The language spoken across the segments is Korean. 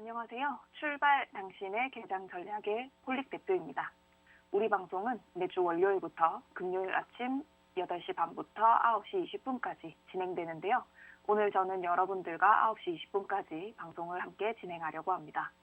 안녕하세요. 출발 당신의 개장 전략의 홀릭 대표입니다. 우리 방송은 매주 월요일부터 금요일 아침 8시 반부터 9시 20분까지 진행되는데요. 오늘 저는 여러분들과 9시 20분까지 방송을 함께 진행하려고 합니다.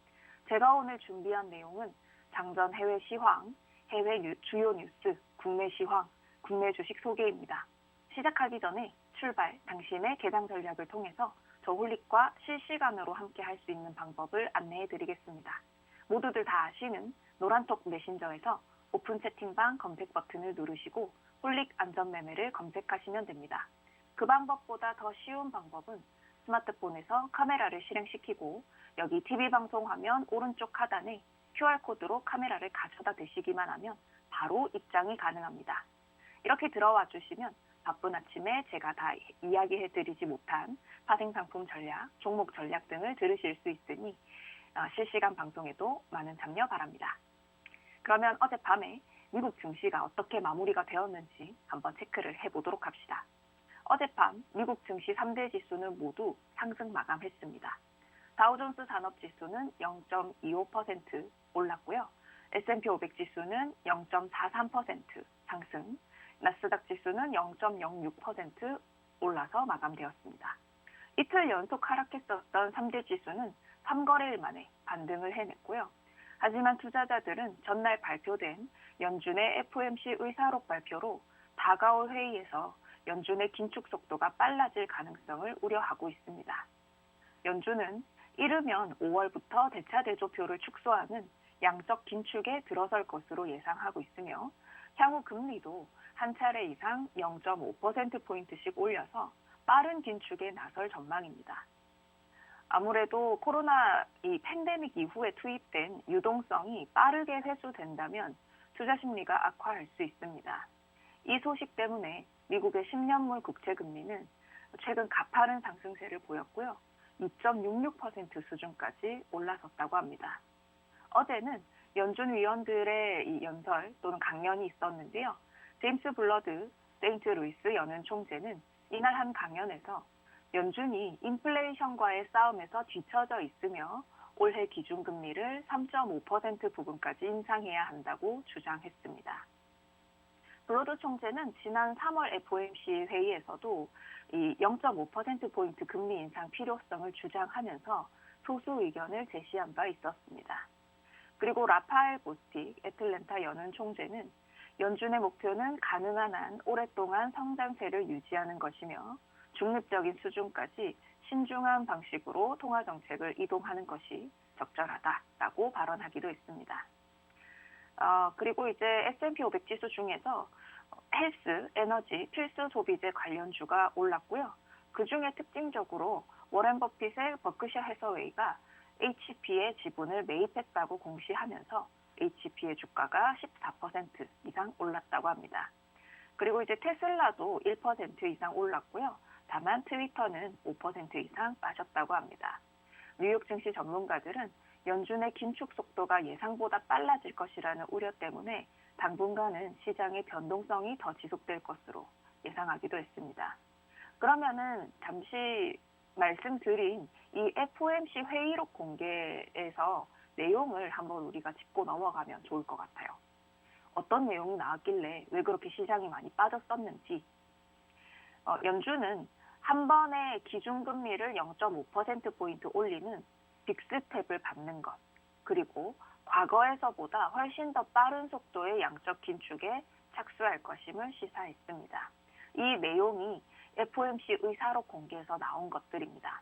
제가 오늘 준비한 내용은 장전 해외 시황, 해외 주요 뉴스, 국내 시황, 국내 주식 소개입니다. 시작하기 전에 출발 당신의 개장 전략을 통해서 저 홀릭과 실시간으로 함께 할 수 있는 방법을 안내해 드리겠습니다. 모두들 다 아시는 노란톡 메신저에서 오픈 채팅방 검색 버튼을 누르시고 홀릭 안전매매를 검색하시면 됩니다. 그 방법보다 더 쉬운 방법은 스마트폰에서 카메라를 실행시키고 여기 TV방송 화면 오른쪽 하단에 QR코드로 카메라를 가져다 대시기만 하면 바로 입장이 가능합니다. 이렇게 들어와 주시면 바쁜 아침에 제가 다 이야기해드리지 못한 파생상품 전략, 종목 전략 등을 들으실 수 있으니 실시간 방송에도 많은 참여 바랍니다. 그러면 어젯밤에 미국 증시가 어떻게 마무리가 되었는지 한번 체크를 해보도록 합시다. 어젯밤 미국 증시 3대 지수는 모두 상승 마감했습니다. 다우존스 산업지수는 0.25% 올랐고요. S&P 500 지수는 0.43% 상승, 나스닥 지수는 0.06% 올라서 마감되었습니다. 이틀 연속 하락했었던 3대 지수는 3거래일 만에 반등을 해냈고요. 하지만 투자자들은 전날 발표된 연준의 FOMC 의사록 발표로 다가올 회의에서 연준의 긴축 속도가 빨라질 가능성을 우려하고 있습니다. 연준은 이르면 5월부터 대차 대조표를 축소하는 양적 긴축에 들어설 것으로 예상하고 있으며 향후 금리도 한 차례 이상 0.5%포인트씩 올려서 빠른 긴축에 나설 전망입니다. 아무래도 코로나 이 팬데믹 이후에 투입된 유동성이 빠르게 회수된다면 투자 심리가 악화할 수 있습니다. 이 소식 때문에 미국의 10년물 국채금리는 최근 가파른 상승세를 보였고요. 2.66% 수준까지 올라섰다고 합니다. 어제는 연준 위원들의 이 연설 또는 강연이 있었는데요. 제임스 블러드 세인트루이스 연은 총재는 이날 한 강연에서 연준이 인플레이션과의 싸움에서 뒤처져 있으며 올해 기준금리를 3.5% 부분까지 인상해야 한다고 주장했습니다. 블러드 총재는 지난 3월 FOMC 회의에서도 이 0.5%포인트 금리 인상 필요성을 주장하면서 소수 의견을 제시한 바 있었습니다. 그리고 라파엘 보스틱 애틀랜타 연은 총재는 연준의 목표는 가능한 한 오랫동안 성장세를 유지하는 것이며 중립적인 수준까지 신중한 방식으로 통화정책을 이동하는 것이 적절하다라고 발언하기도 했습니다. 그리고 이제 S&P 500 지수 중에서 헬스, 에너지, 필수 소비재 관련주가 올랐고요. 그중에 특징적으로 워렌 버핏의 버크셔 해서웨이가 HP의 지분을 매입했다고 공시하면서 HP의 주가가 14% 이상 올랐다고 합니다. 그리고 이제 테슬라도 1% 이상 올랐고요. 다만 트위터는 5% 이상 빠졌다고 합니다. 뉴욕 증시 전문가들은 연준의 긴축 속도가 예상보다 빨라질 것이라는 우려 때문에 당분간은 시장의 변동성이 더 지속될 것으로 예상하기도 했습니다. 그러면은 잠시 말씀드린 이 FOMC 회의록 공개에서 내용을 한번 우리가 짚고 넘어가면 좋을 것 같아요. 어떤 내용이 나왔길래 왜 그렇게 시장이 많이 빠졌었는지. 연준은 한 번에 기준금리를 0.5%포인트 올리는 빅스텝을 밟는 것, 그리고 과거에서보다 훨씬 더 빠른 속도의 양적 긴축에 착수할 것임을 시사했습니다. 이 내용이 FOMC 의사록 공개에서 나온 것들입니다.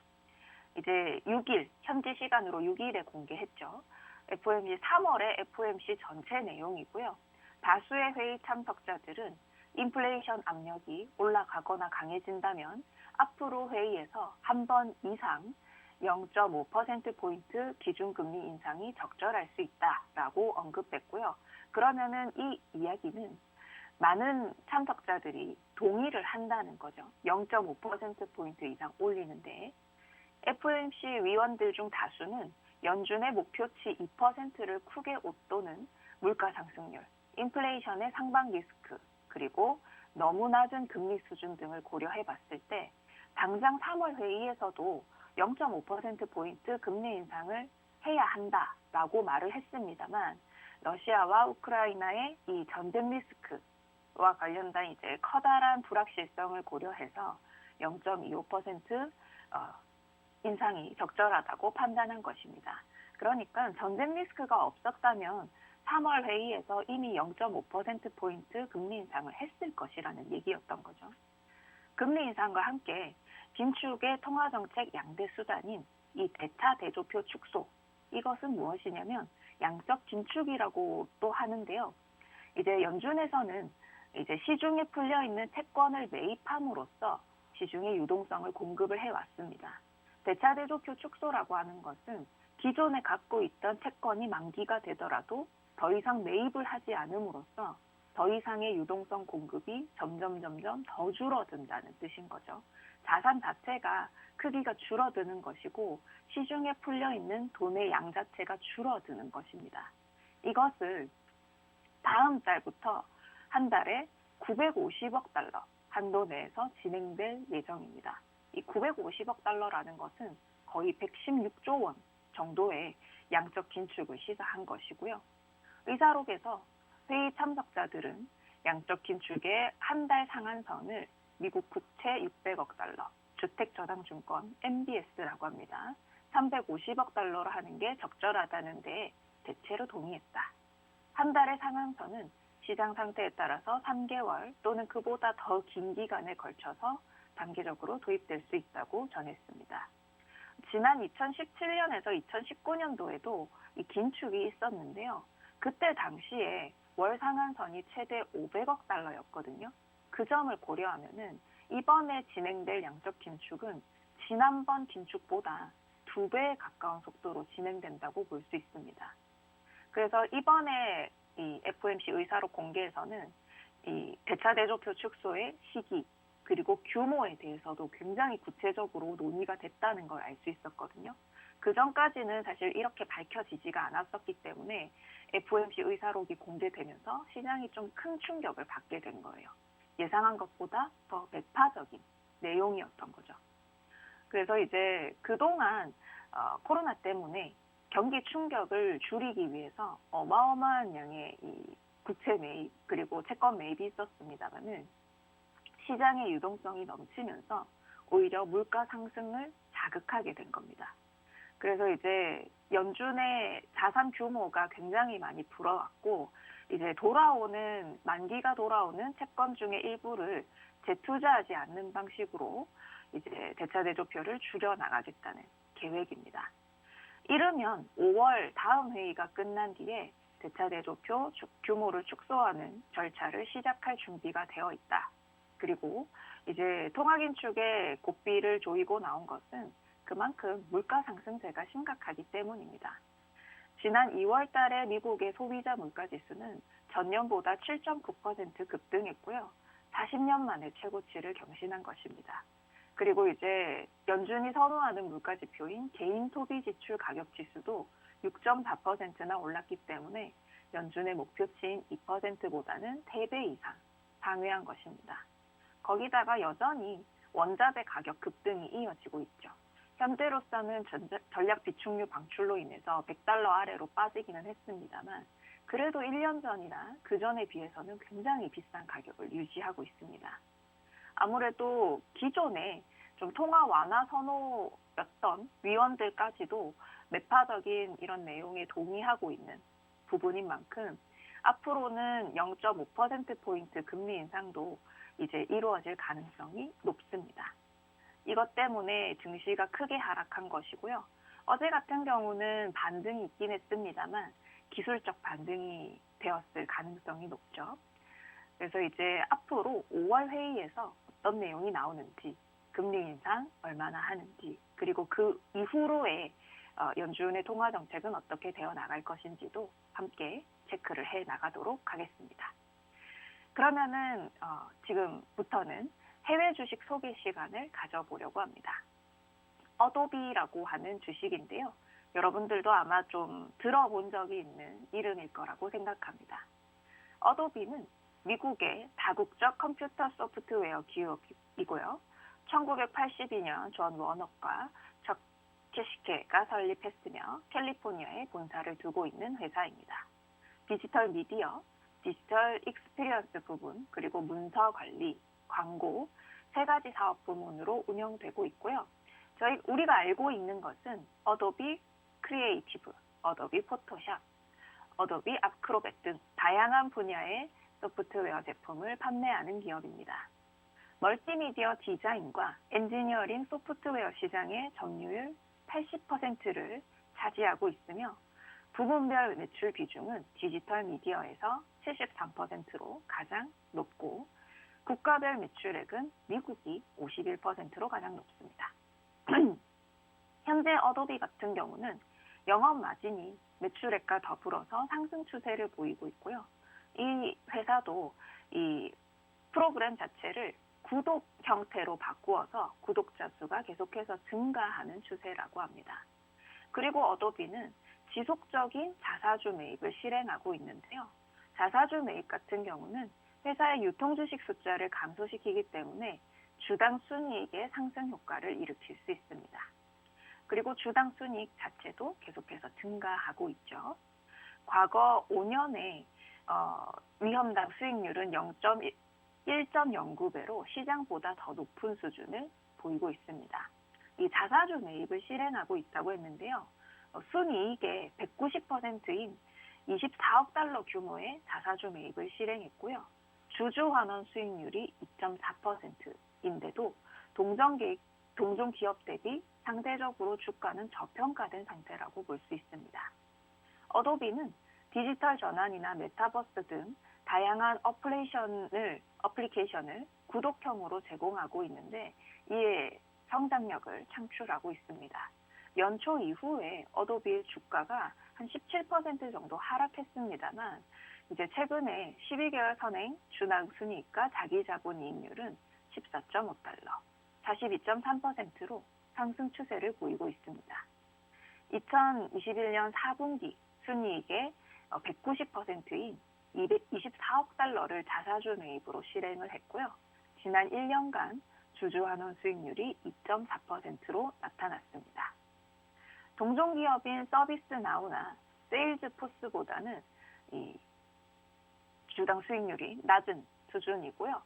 이제 6일, 현지 시간으로 6일에 공개했죠. FOMC 3월의 FOMC 전체 내용이고요. 다수의 회의 참석자들은 인플레이션 압력이 올라가거나 강해진다면 앞으로 회의에서 한 번 이상 0.5%포인트 기준금리 인상이 적절할 수 있다라고 언급했고요. 그러면은 이 이야기는 많은 참석자들이 동의를 한다는 거죠. 0.5%포인트 이상 올리는데 FOMC 위원들 중 다수는 연준의 목표치 2%를 크게 웃도는 물가 상승률, 인플레이션의 상방 리스크, 그리고 너무 낮은 금리 수준 등을 고려해 봤을 때 당장 3월 회의에서도 0.5%포인트 금리 인상을 해야 한다라고 말을 했습니다만 러시아와 우크라이나의 이 전쟁 리스크와 관련된 이제 커다란 불확실성을 고려해서 0.25% 인상이 적절하다고 판단한 것입니다. 그러니까 전쟁 리스크가 없었다면 3월 회의에서 이미 0.5%포인트 금리 인상을 했을 것이라는 얘기였던 거죠. 금리 인상과 함께 긴축의 통화정책 양대 수단인 이 대차 대조표 축소, 이것은 무엇이냐면 양적 긴축이라고 또 하는데요. 이제 연준에서는 이제 시중에 풀려 있는 채권을 매입함으로써 시중의 유동성을 공급을 해왔습니다. 대차 대조표 축소라고 하는 것은 기존에 갖고 있던 채권이 만기가 되더라도 더 이상 매입을 하지 않음으로써 더 이상의 유동성 공급이 점점 더 줄어든다는 뜻인 거죠. 자산 자체가 크기가 줄어드는 것이고 시중에 풀려 있는 돈의 양 자체가 줄어드는 것입니다. 이것을 다음 달부터 한 달에 950억 달러 한도 내에서 진행될 예정입니다. 이 950억 달러라는 것은 거의 116조 원 정도의 양적 긴축을 시사한 것이고요. 의사록에서 회의 참석자들은 양적 긴축의 한 달 상한선을 미국 국채 600억 달러, 주택저당증권 MBS라고 합니다. 350억 달러로 하는 게 적절하다는 데 대체로 동의했다. 한 달의 상한선은 시장 상태에 따라서 3개월 또는 그보다 더 긴 기간에 걸쳐서 단계적으로 도입될 수 있다고 전했습니다. 지난 2017년에서 2019년도에도 이 긴축이 있었는데요. 그때 당시에 월 상한선이 최대 500억 달러였거든요. 그 점을 고려하면은 이번에 진행될 양적 긴축은 지난번 긴축보다 2배에 가까운 속도로 진행된다고 볼 수 있습니다. 그래서 이번에 이 FOMC 의사록 공개에서는 이 대차 대조표 축소의 시기 그리고 규모에 대해서도 굉장히 구체적으로 논의가 됐다는 걸 알 수 있었거든요. 그 전까지는 사실 이렇게 밝혀지지가 않았었기 때문에 FOMC 의사록이 공개되면서 시장이 좀 큰 충격을 받게 된 거예요. 예상한 것보다 더 매파적인 내용이었던 거죠. 그래서 이제 그동안 코로나 때문에 경기 충격을 줄이기 위해서 어마어마한 양의 이 국채 매입 그리고 채권 매입이 있었습니다만은 시장의 유동성이 넘치면서 오히려 물가 상승을 자극하게 된 겁니다. 그래서 이제 연준의 자산 규모가 굉장히 많이 불어왔고 이제 만기가 돌아오는 채권 중의 일부를 재투자하지 않는 방식으로 이제 대차 대조표를 줄여 나가겠다는 계획입니다. 이르면 5월 다음 회의가 끝난 뒤에 대차 대조표 규모를 축소하는 절차를 시작할 준비가 되어 있다. 그리고 이제 통화긴축의 고삐를 조이고 나온 것은 그만큼 물가 상승세가 심각하기 때문입니다. 지난 2월 달에 미국의 소비자 물가지수는 전년보다 7.9% 급등했고요. 40년 만에 최고치를 경신한 것입니다. 그리고 이제 연준이 선호하는 물가지표인 개인 소비 지출 가격 지수도 6.4%나 올랐기 때문에 연준의 목표치인 2%보다는 3배 이상 상회한 것입니다. 거기다가 여전히 원자재 가격 급등이 이어지고 있죠. 현재로서는 전략 비축류 방출로 인해서 100달러 아래로 빠지기는 했습니다만 그래도 1년 전이나 그 전에 비해서는 굉장히 비싼 가격을 유지하고 있습니다. 아무래도 기존에 좀 통화 완화 선호였던 위원들까지도 매파적인 이런 내용에 동의하고 있는 부분인 만큼 앞으로는 0.5%포인트 금리 인상도 이제 이루어질 가능성이 높습니다. 이것 때문에 증시가 크게 하락한 것이고요. 어제 같은 경우는 반등이 있긴 했습니다만 기술적 반등이 되었을 가능성이 높죠. 그래서 이제 앞으로 5월 회의에서 어떤 내용이 나오는지, 금리 인상 얼마나 하는지, 그리고 그 이후로의 연준의 통화 정책은 어떻게 되어 나갈 것인지도 함께 체크를 해 나가도록 하겠습니다. 그러면은 지금부터는 해외 주식 소개 시간을 가져보려고 합니다. 어도비라고 하는 주식인데요. 여러분들도 아마 좀 들어본 적이 있는 이름일 거라고 생각합니다. 어도비는 미국의 다국적 컴퓨터 소프트웨어 기업이고요. 1982년 존 워너가 캐시케가 설립했으며 캘리포니아에 본사를 두고 있는 회사입니다. 디지털 미디어, 디지털 익스피리언스 부분, 그리고 문서 관리, 광고 세 가지 사업 부문으로 운영되고 있고요. 우리가 알고 있는 것은 어도비 크리에이티브, 어도비 포토샵, 어도비 아크로벳 등 다양한 분야의 소프트웨어 제품을 판매하는 기업입니다. 멀티미디어 디자인과 엔지니어링 소프트웨어 시장의 점유율 80%를 차지하고 있으며 부문별 매출 비중은 디지털 미디어에서 73%로 가장 높고 국가별 매출액은 미국이 51%로 가장 높습니다. 현재 어도비 같은 경우는 영업 마진이 매출액과 더불어서 상승 추세를 보이고 있고요. 이 회사도 이 프로그램 자체를 구독 형태로 바꾸어서 구독자 수가 계속해서 증가하는 추세라고 합니다. 그리고 어도비는 지속적인 자사주 매입을 실행하고 있는데요. 자사주 매입 같은 경우는 회사의 유통주식 숫자를 감소시키기 때문에 주당 순이익의 상승 효과를 일으킬 수 있습니다. 그리고 주당 순이익 자체도 계속해서 증가하고 있죠. 과거 5년에 위험당 수익률은 1.09배로 시장보다 더 높은 수준을 보이고 있습니다. 이 자사주 매입을 실행하고 있다고 했는데요. 순이익의 190%인 24억 달러 규모의 자사주 매입을 실행했고요. 주주환원 수익률이 2.4%인데도 동종 기업 대비 상대적으로 주가는 저평가된 상태라고 볼 수 있습니다. 어도비는 디지털 전환이나 메타버스 등 다양한 어플리케이션을 구독형으로 제공하고 있는데 이에 성장력을 창출하고 있습니다. 연초 이후에 어도비의 주가가 한 17% 정도 하락했습니다만 이제 최근에 12개월 선행 주당 순이익과 자기자본이익률은 14.5달러, 42.3%로 상승 추세를 보이고 있습니다. 2021년 4분기 순이익의 190%인 224억 달러를 자사주 매입으로 실행을 했고요. 지난 1년간 주주환원 수익률이 2.4%로 나타났습니다. 동종기업인 서비스나우나 세일즈포스보다는 이 주당 수익률이 낮은 수준이고요.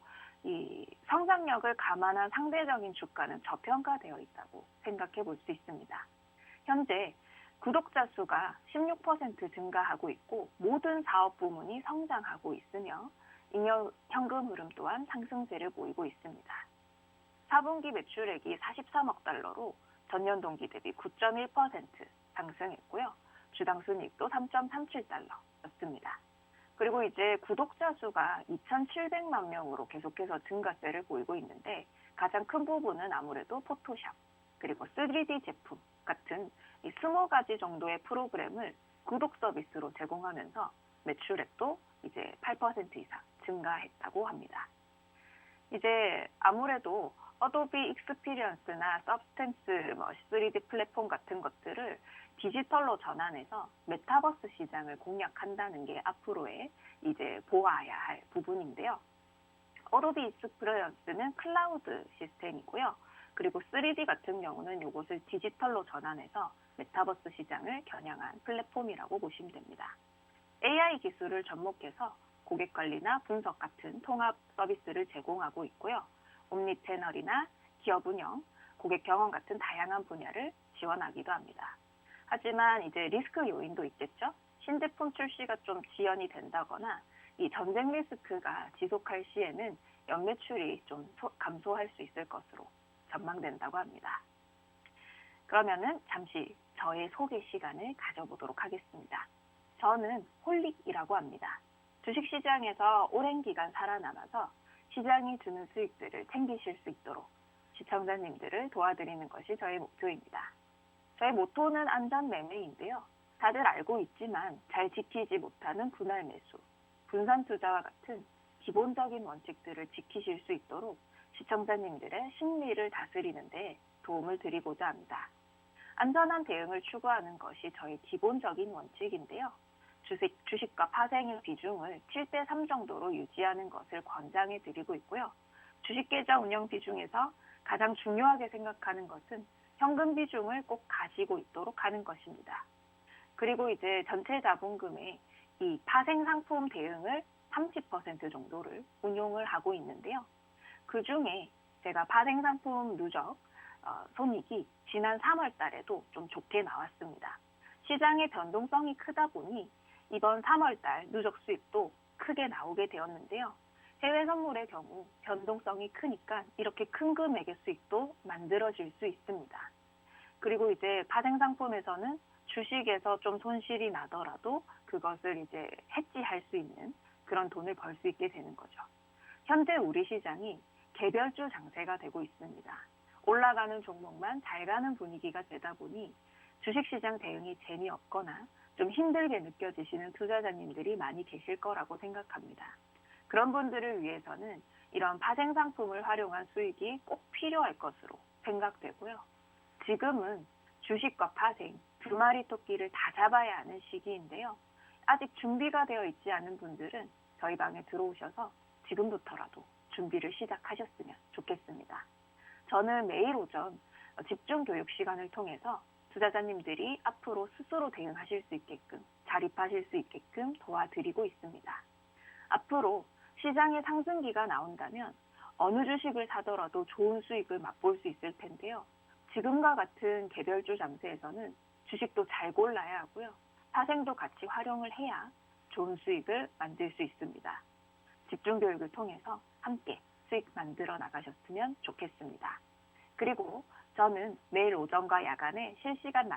이 성장력을 감안한 상대적인 주가는 저평가되어 있다고 생각해 볼 수 있습니다. 현재 구독자 수가 16% 증가하고 있고 모든 사업 부문이 성장하고 있으며 현금 흐름 또한 상승세를 보이고 있습니다. 4분기 매출액이 43억 달러로 전년 동기 대비 9.1% 상승했고요. 주당 순이익도 3.37달러였습니다. 그리고 이제 구독자 수가 2,700만 명으로 계속해서 증가세를 보이고 있는데 가장 큰 부분은 아무래도 포토샵 그리고 3D 제품 같은 이 20가지 정도의 프로그램을 구독 서비스로 제공하면서 매출액도 이제 8% 이상 증가했다고 합니다. 이제 아무래도 어도비 익스피리언스나 서브스텐스 3D 플랫폼 같은 것들을 디지털로 전환해서 메타버스 시장을 공략한다는 게 앞으로의 이제 보아야 할 부분인데요. 어도비 익스피리언스는 클라우드 시스템이고요. 그리고 3D 같은 경우는 이것을 디지털로 전환해서 메타버스 시장을 겨냥한 플랫폼이라고 보시면 됩니다. AI 기술을 접목해서 고객 관리나 분석 같은 통합 서비스를 제공하고 있고요. 옴니채널이나 기업 운영, 고객 경험 같은 다양한 분야를 지원하기도 합니다. 하지만 이제 리스크 요인도 있겠죠. 신제품 출시가 좀 지연이 된다거나 이 전쟁 리스크가 지속할 시에는 연매출이 좀 감소할 수 있을 것으로 전망된다고 합니다. 그러면은 잠시 저의 소개 시간을 가져보도록 하겠습니다. 저는 홀릭이라고 합니다. 주식시장에서 오랜 기간 살아남아서 시장이 주는 수익들을 챙기실 수 있도록 시청자님들을 도와드리는 것이 저의 목표입니다. 저의 모토는 안전 매매인데요. 다들 알고 있지만 잘 지키지 못하는 분할 매수, 분산 투자와 같은 기본적인 원칙들을 지키실 수 있도록 시청자님들의 심리를 다스리는 데 도움을 드리고자 합니다. 안전한 대응을 추구하는 것이 저의 기본적인 원칙인데요. 주식과 파생의 비중을 7대3 정도로 유지하는 것을 권장해 드리고 있고요. 주식 계좌 운영 비중에서 가장 중요하게 생각하는 것은 현금 비중을 꼭 가지고 있도록 하는 것입니다. 그리고 이제 전체 자본금의 이 파생 상품 대응을 30% 정도를 운용을 하고 있는데요. 그 중에 제가 파생 상품 누적 손익이 지난 3월 달에도 좀 좋게 나왔습니다. 시장의 변동성이 크다 보니 이번 3월 달 누적 수익도 크게 나오게 되었는데요. 해외 선물의 경우 변동성이 크니까 이렇게 큰 금액의 수익도 만들어질 수 있습니다. 그리고 이제 파생 상품에서는 주식에서 좀 손실이 나더라도 그것을 이제 해지할 수 있는 그런 돈을 벌 수 있게 되는 거죠. 현재 우리 시장이 개별주 장세가 되고 있습니다. 올라가는 종목만 잘 가는 분위기가 되다 보니 주식시장 대응이 재미없거나 좀 힘들게 느껴지시는 투자자님들이 많이 계실 거라고 생각합니다. 그런 분들을 위해서는 이런 파생 상품을 활용한 수익이 꼭 필요할 것으로 생각되고요. 지금은 주식과 파생, 두 마리 토끼를 다 잡아야 하는 시기인데요. 아직 준비가 되어 있지 않은 분들은 저희 방에 들어오셔서 지금부터라도 준비를 시작하셨으면 좋겠습니다. 저는 매일 오전 집중 교육 시간을 통해서 투자자님들이 앞으로 스스로 대응하실 수 있게끔, 자립하실 수 있게끔 도와드리고 있습니다. 앞으로 시장의 상승기가 나온다면 어느 주식을 사더라도 좋은 수익을 맛볼 수 있을 텐데요. 지금과 같은 개별주 장세에서는 주식도 잘 골라야 하고요. 파생도 같이 활용을 해야 좋은 수익을 만들 수 있습니다. 집중교육을 통해서 함께 수익 만들어 나가셨으면 좋겠습니다. 그리고 저는 매일 오전과 야간에 실시간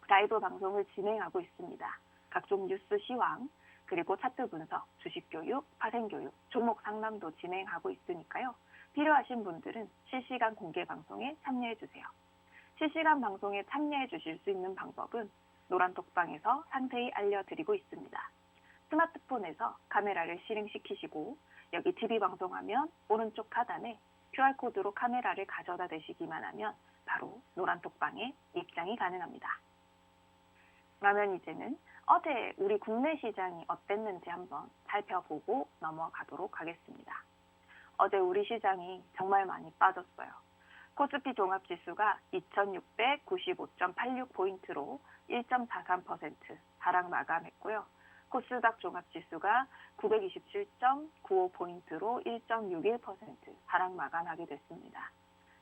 라이브 방송을 진행하고 있습니다. 각종 뉴스 시황, 그리고 차트 분석, 주식교육, 파생교육, 종목 상담도 진행하고 있으니까요. 필요하신 분들은 실시간 공개 방송에 참여해주세요. 실시간 방송에 참여해주실 수 있는 방법은 노란톡방에서 상세히 알려드리고 있습니다. 스마트폰에서 카메라를 실행시키시고 여기 TV 방송하면 오른쪽 하단에 QR코드로 카메라를 가져다 대시기만 하면 바로 노란톡방에 입장이 가능합니다. 그러면 이제는 어제 우리 국내 시장이 어땠는지 한번 살펴보고 넘어가도록 하겠습니다. 어제 우리 시장이 정말 많이 빠졌어요. 코스피 종합지수가 2695.86포인트로 1.43% 하락 마감했고요. 코스닥 종합지수가 927.95포인트로 1.61% 하락 마감하게 됐습니다.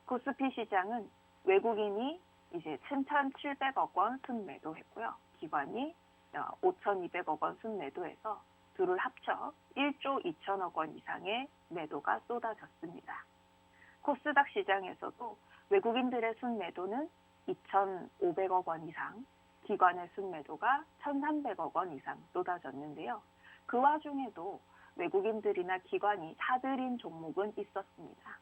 코스피 시장은 외국인이 이제 7,700억 원 순매도했고요. 기관이 5,200억 원 순매도해서 둘을 합쳐 1조 2천억 원 이상의 매도가 쏟아졌습니다. 코스닥 시장에서도 외국인들의 순매도는 2,500억 원 이상, 기관의 순매도가 1,300억 원 이상 쏟아졌는데요. 그 와중에도 외국인들이나 기관이 사들인 종목은 있었습니다.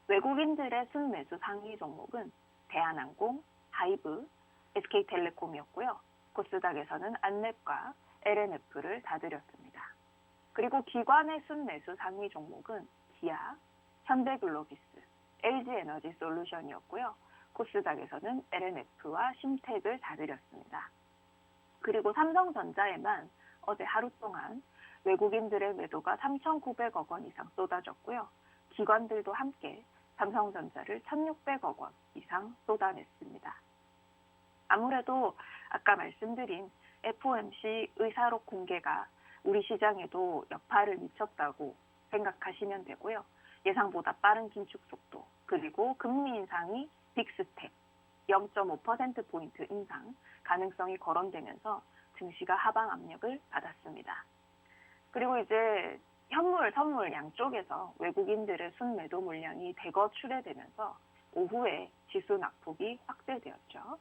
외국인들의 순매수 상위 종목은 대한항공, 하이브, SK텔레콤이었고요. 코스닥에서는 안랩과 LNF를 사들였습니다. 그리고 기관의 순매수 상위 종목은 기아, 현대글로비스, LG에너지솔루션이었고요. 코스닥에서는 LNF와 심택을 사들였습니다. 그리고 삼성전자에만 어제 하루 동안 외국인들의 매도가 3,900억 원 이상 쏟아졌고요. 기관들도 함께 삼성전자를 1,600억 원 이상 쏟아냈습니다. 아무래도 아까 말씀드린 FOMC 의사록 공개가 우리 시장에도 여파를 미쳤다고 생각하시면 되고요. 예상보다 빠른 긴축 속도, 그리고 금리 인상이 빅스텝 0.5%포인트 인상 가능성이 거론되면서 증시가 하방 압력을 받았습니다. 그리고 이제 현물, 선물 양쪽에서 외국인들의 순매도 물량이 대거 출회되면서 오후에 지수 낙폭이 확대되었죠.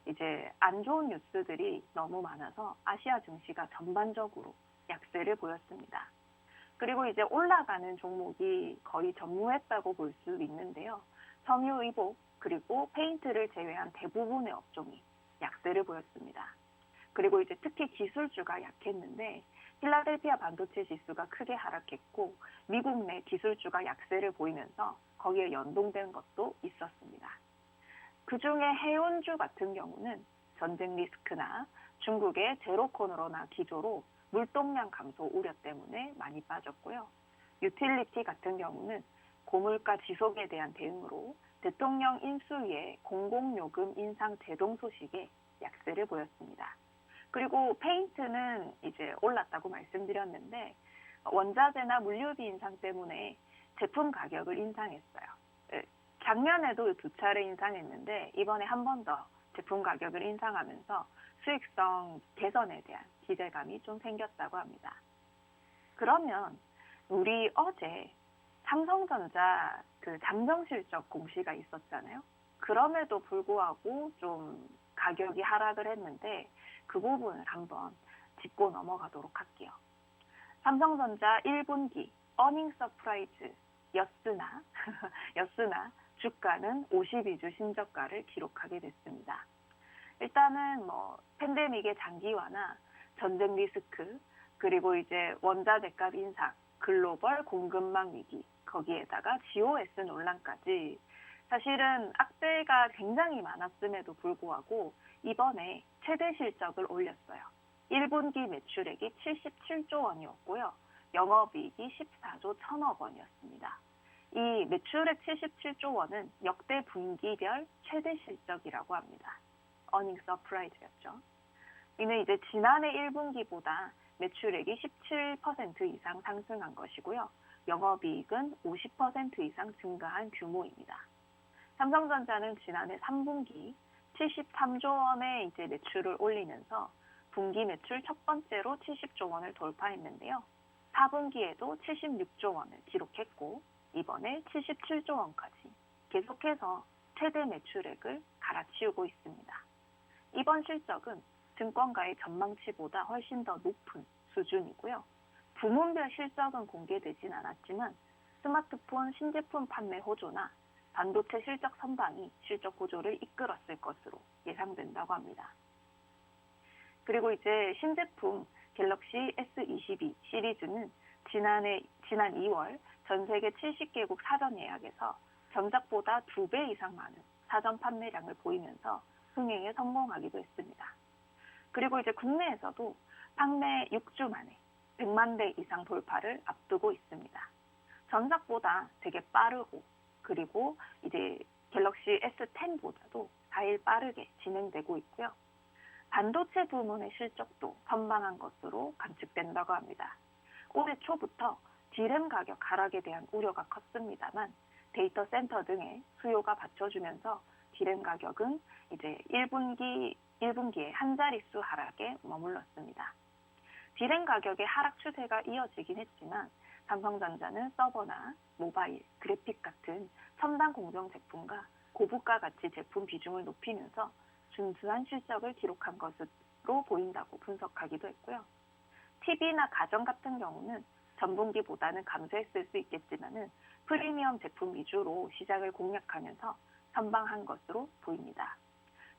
이제 안 좋은 뉴스들이 너무 많아서 아시아 증시가 전반적으로 약세를 보였습니다. 그리고 이제 올라가는 종목이 거의 전무했다고 볼 수 있는데요. 섬유의복 그리고 페인트를 제외한 대부분의 업종이 약세를 보였습니다. 그리고 이제 특히 기술주가 약했는데 필라델피아 반도체 지수가 크게 하락했고 미국 내 기술주가 약세를 보이면서 거기에 연동된 것도 있었습니다. 그중에 해운주 같은 경우는 전쟁 리스크나 중국의 제로 코로나 기조로 물동량 감소 우려 때문에 많이 빠졌고요. 유틸리티 같은 경우는 고물가 지속에 대한 대응으로 대통령 인수위의 공공요금 인상 제동 소식에 약세를 보였습니다. 그리고 페인트는 이제 올랐다고 말씀드렸는데 원자재나 물류비 인상 때문에 제품 가격을 인상했어요. 작년에도 2차례 인상했는데 이번에 한 번 더 제품 가격을 인상하면서 수익성 개선에 대한 기대감이 좀 생겼다고 합니다. 그러면 우리 어제 삼성전자 그 잠정 실적 공시가 있었잖아요. 그럼에도 불구하고 좀 가격이 하락을 했는데 그 부분을 한번 짚고 넘어가도록 할게요. 삼성전자 1분기 어닝 서프라이즈 였으나 주가는 52주 신저가를 기록하게 됐습니다. 일단은 팬데믹의 장기화나 전쟁 리스크, 그리고 이제 원자재값 인상, 글로벌 공급망 위기, 거기에다가 GOS 논란까지 사실은 악재가 굉장히 많았음에도 불구하고 이번에 최대 실적을 올렸어요. 1분기 매출액이 77조 원이었고요. 영업이익이 14조 1천억 원이었습니다. 이 매출액 77조 원은 역대 분기별 최대 실적이라고 합니다. 어닝 서프라이즈였죠. 이는 이제 지난해 1분기보다 매출액이 17% 이상 상승한 것이고요. 영업이익은 50% 이상 증가한 규모입니다. 삼성전자는 지난해 3분기 73조 원의 이제 매출을 올리면서 분기 매출 첫 번째로 70조 원을 돌파했는데요. 4분기에도 76조 원을 기록했고 이번에 77조 원까지 계속해서 최대 매출액을 갈아치우고 있습니다. 이번 실적은 증권가의 전망치보다 훨씬 더 높은 수준이고요. 부문별 실적은 공개되진 않았지만 스마트폰 신제품 판매 호조나 반도체 실적 선방이 실적 호조를 이끌었을 것으로 예상된다고 합니다. 그리고 이제 신제품 갤럭시 S22 시리즈는 지난 2월 전 세계 70개국 사전 예약에서 전작보다 2배 이상 많은 사전 판매량을 보이면서 흥행에 성공하기도 했습니다. 그리고 이제 국내에서도 판매 6주 만에 100만 대 이상 돌파를 앞두고 있습니다. 전작보다 되게 빠르고 그리고 이제 갤럭시 S10보다도 4일 빠르게 진행되고 있고요. 반도체 부문의 실적도 선방한 것으로 관측된다고 합니다. 올해 초부터 D램 가격 하락에 대한 우려가 컸습니다만 데이터 센터 등의 수요가 받쳐주면서 D램 가격은 이제 1분기에 한 자릿수 하락에 머물렀습니다. D램 가격의 하락 추세가 이어지긴 했지만 삼성전자는 서버나 모바일, 그래픽 같은 첨단 공정 제품과 고부가 가치 제품 비중을 높이면서 준수한 실적을 기록한 것으로 보인다고 분석하기도 했고요. TV나 가전 같은 경우는 전분기보다는 감소했을 수 있겠지만은 프리미엄 제품 위주로 시장을 공략하면서 선방한 것으로 보입니다.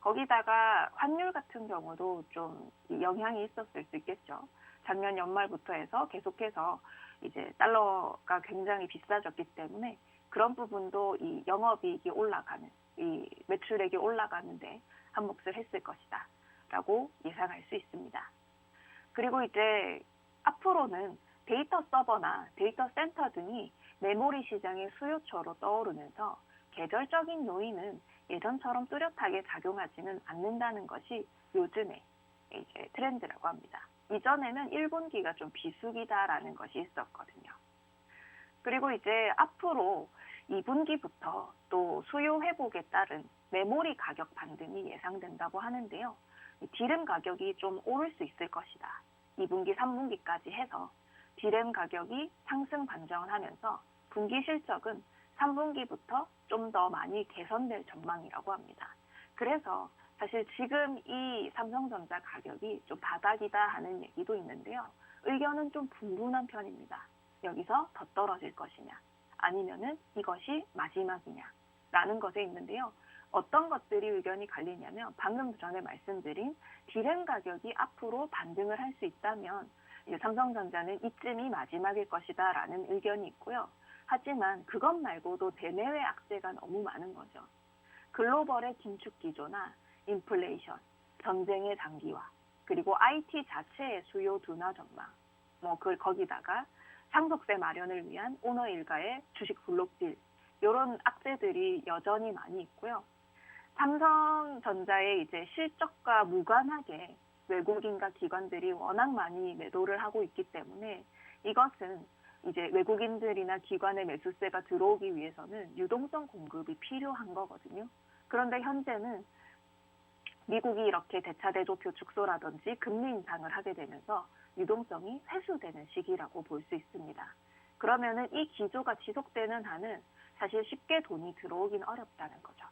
거기다가 환율 같은 경우도 좀 영향이 있었을 수 있겠죠. 작년 연말부터 해서 계속해서 이제 달러가 굉장히 비싸졌기 때문에 그런 부분도 이 영업이익이 올라가는, 이 매출액이 올라가는데 한 몫을 했을 것이다 라고 예상할 수 있습니다. 그리고 이제 앞으로는 데이터 서버나 데이터 센터 등이 메모리 시장의 수요처로 떠오르면서 계절적인 요인은 예전처럼 뚜렷하게 작용하지는 않는다는 것이 요즘의 이제 트렌드라고 합니다. 이전에는 1분기가 좀 비수기다라는 것이 있었거든요. 그리고 이제 앞으로 2분기부터 또 수요 회복에 따른 메모리 가격 반등이 예상된다고 하는데요. D램 가격이 좀 오를 수 있을 것이다. 2분기, 3분기까지 해서 D램 가격이 상승 반전하면서 분기 실적은 3분기부터 좀 더 많이 개선될 전망이라고 합니다. 그래서 사실 지금 이 삼성전자 가격이 좀 바닥이다 하는 얘기도 있는데요. 의견은 좀 분분한 편입니다. 여기서 더 떨어질 것이냐 아니면은 이것이 마지막이냐 라는 것에 있는데요. 어떤 것들이 의견이 갈리냐면 방금 전에 말씀드린 D램 가격이 앞으로 반등을 할 수 있다면 이제 삼성전자는 이쯤이 마지막일 것이다 라는 의견이 있고요. 하지만 그것 말고도 대내외 악재가 너무 많은 거죠. 글로벌의 긴축 기조나 인플레이션, 전쟁의 장기화, 그리고 IT 자체의 수요 둔화 전망, 거기다가 상속세 마련을 위한 오너 일가의 주식 블록딜 이런 악재들이 여전히 많이 있고요. 삼성전자의 이제 실적과 무관하게 외국인과 기관들이 워낙 많이 매도를 하고 있기 때문에 이것은 이제 외국인들이나 기관의 매수세가 들어오기 위해서는 유동성 공급이 필요한 거거든요. 그런데 현재는 미국이 이렇게 대차대조표 축소라든지 금리 인상을 하게 되면서 유동성이 회수되는 시기라고 볼 수 있습니다. 그러면은 이 기조가 지속되는 한은 사실 쉽게 돈이 들어오긴 어렵다는 거죠.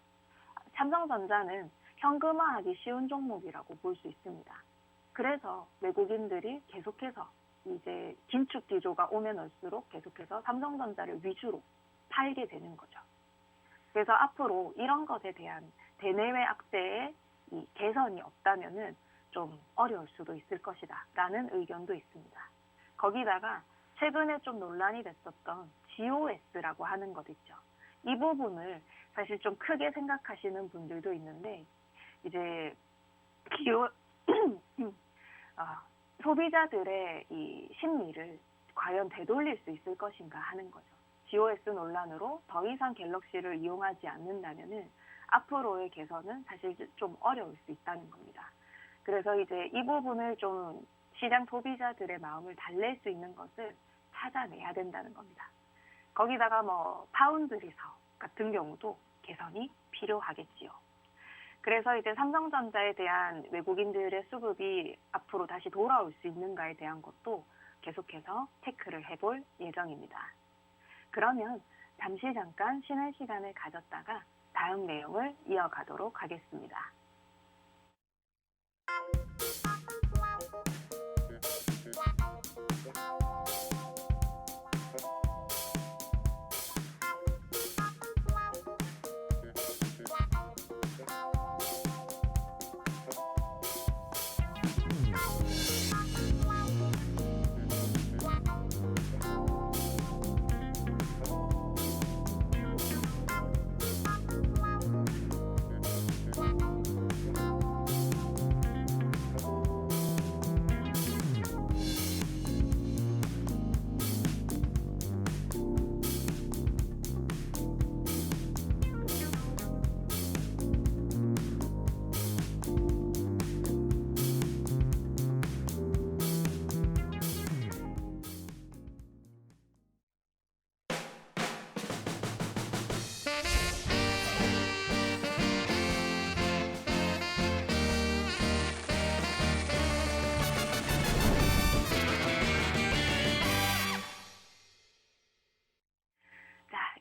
삼성전자는 현금화하기 쉬운 종목이라고 볼 수 있습니다. 그래서 외국인들이 계속해서 이제 긴축 기조가 오면 올수록 계속해서 삼성전자를 위주로 팔게 되는 거죠. 그래서 앞으로 이런 것에 대한 대내외 악재의 이 개선이 없다면은 좀 어려울 수도 있을 것이다 라는 의견도 있습니다. 거기다가 최근에 좀 논란이 됐었던 GOS라고 하는 것 있죠. 이 부분을 사실 좀 크게 생각하시는 분들도 있는데 이제 소비자들의 이 심리를 과연 되돌릴 수 있을 것인가 하는 거죠. GOS 논란으로 더 이상 갤럭시를 이용하지 않는다면은 앞으로의 개선은 사실 좀 어려울 수 있다는 겁니다. 그래서 이제 이 부분을 좀 시장 소비자들의 마음을 달랠 수 있는 것을 찾아내야 된다는 겁니다. 거기다가 뭐 파운드리 사업 같은 경우도 개선이 필요하겠지요. 그래서 이제 삼성전자에 대한 외국인들의 수급이 앞으로 다시 돌아올 수 있는가에 대한 것도 계속해서 체크를 해볼 예정입니다. 그러면 잠시 잠깐 쉬는 시간을 가졌다가 다음 내용을 이어가도록 하겠습니다.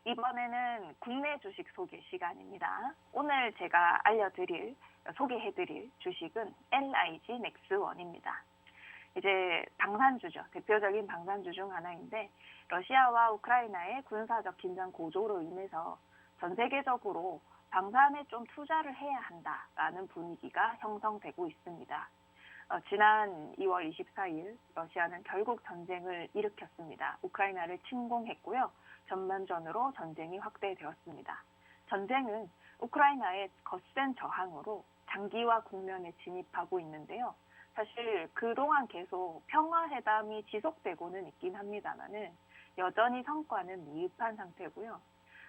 이번에는 국내 주식 소개 시간입니다. 오늘 제가 소개해드릴 주식은 LIG 넥스원입니다. 이제 방산주죠. 대표적인 방산주 중 하나인데 러시아와 우크라이나의 군사적 긴장 고조로 인해서 전 세계적으로 방산에 좀 투자를 해야 한다라는 분위기가 형성되고 있습니다. 지난 2월 24일 러시아는 결국 전쟁을 일으켰습니다. 우크라이나를 침공했고요. 전면전으로 전쟁이 확대되었습니다. 전쟁은 우크라이나의 거센 저항으로 장기화 국면에 진입하고 있는데요. 사실 그동안 계속 평화회담이 지속되고는 있긴 합니다만은 여전히 성과는 미흡한 상태고요.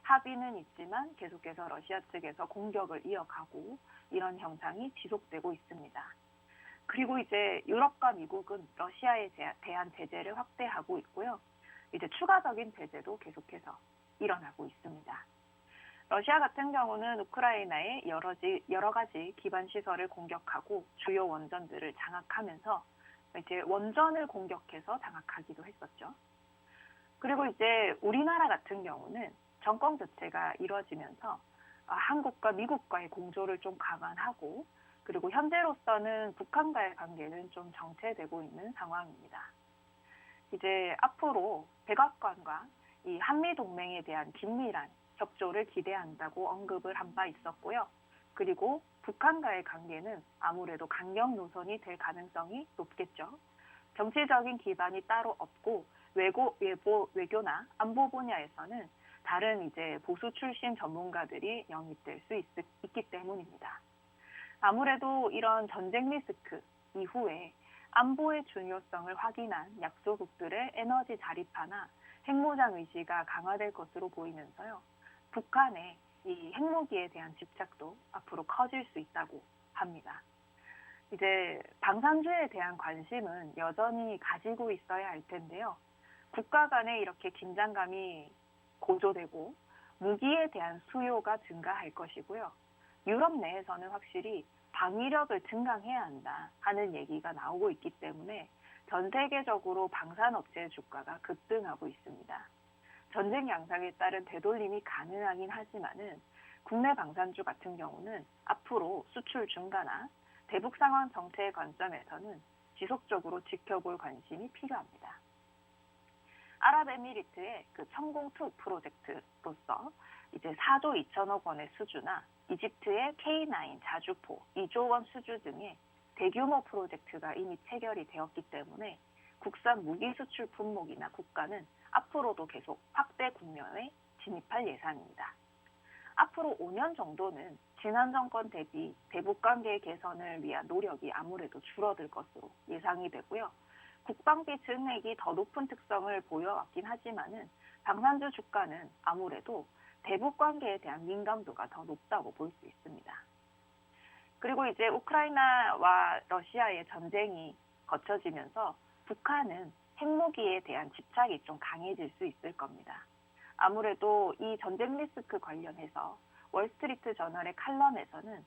합의는 있지만 계속해서 러시아 측에서 공격을 이어가고 이런 현상이 지속되고 있습니다. 그리고 이제 유럽과 미국은 러시아에 대한 제재를 확대하고 있고요. 이제 추가적인 제재도 계속해서 일어나고 있습니다. 러시아 같은 경우는 우크라이나의 여러 가지 기반 시설을 공격하고 주요 원전들을 장악하면서 이제 원전을 공격해서 장악하기도 했었죠. 그리고 이제 우리나라 같은 경우는 정권 교체가 이루어지면서 한국과 미국과의 공조를 좀 강화하고 그리고 현재로서는 북한과의 관계는 좀 정체되고 있는 상황입니다. 이제 앞으로 백악관과 이 한미동맹에 대한 긴밀한 협조를 기대한다고 언급을 한 바 있었고요. 그리고 북한과의 관계는 아무래도 강경 노선이 될 가능성이 높겠죠. 정치적인 기반이 따로 없고 외교나 안보 분야에서는 다른 이제 보수 출신 전문가들이 영입될 수 있기 때문입니다. 아무래도 이런 전쟁 리스크 이후에 안보의 중요성을 확인한 약소국들의 에너지 자립화나 핵무장 의지가 강화될 것으로 보이면서요. 북한의 이 핵무기에 대한 집착도 앞으로 커질 수 있다고 합니다. 이제 방산주에 대한 관심은 여전히 가지고 있어야 할 텐데요. 국가 간에 이렇게 긴장감이 고조되고 무기에 대한 수요가 증가할 것이고요. 유럽 내에서는 확실히 방위력을 증강해야 한다 하는 얘기가 나오고 있기 때문에 전 세계적으로 방산업체의 주가가 급등하고 있습니다. 전쟁 양상에 따른 되돌림이 가능하긴 하지만은 국내 방산주 같은 경우는 앞으로 수출 증가나 대북 상황 정체의 관점에서는 지속적으로 지켜볼 관심이 필요합니다. 아랍에미리트의 그 천공2 프로젝트로서 이제 4조 2천억 원의 수주나 이집트의 K9 자주포 2조 원 수주 등의 대규모 프로젝트가 이미 체결이 되었기 때문에 국산 무기 수출 품목이나 국가는 앞으로도 계속 확대 국면에 진입할 예상입니다. 앞으로 5년 정도는 지난 정권 대비 대북 관계 개선을 위한 노력이 아무래도 줄어들 것으로 예상이 되고요. 국방비 증액이 더 높은 특성을 보여왔긴 하지만은 방산주 주가는 아무래도 대북 관계에 대한 민감도가 더 높다고 볼 수 있습니다. 그리고 이제 우크라이나와 러시아의 전쟁이 거쳐지면서 북한은 핵무기에 대한 집착이 좀 강해질 수 있을 겁니다. 아무래도 이 전쟁 리스크 관련해서 월스트리트 저널의 칼럼에서는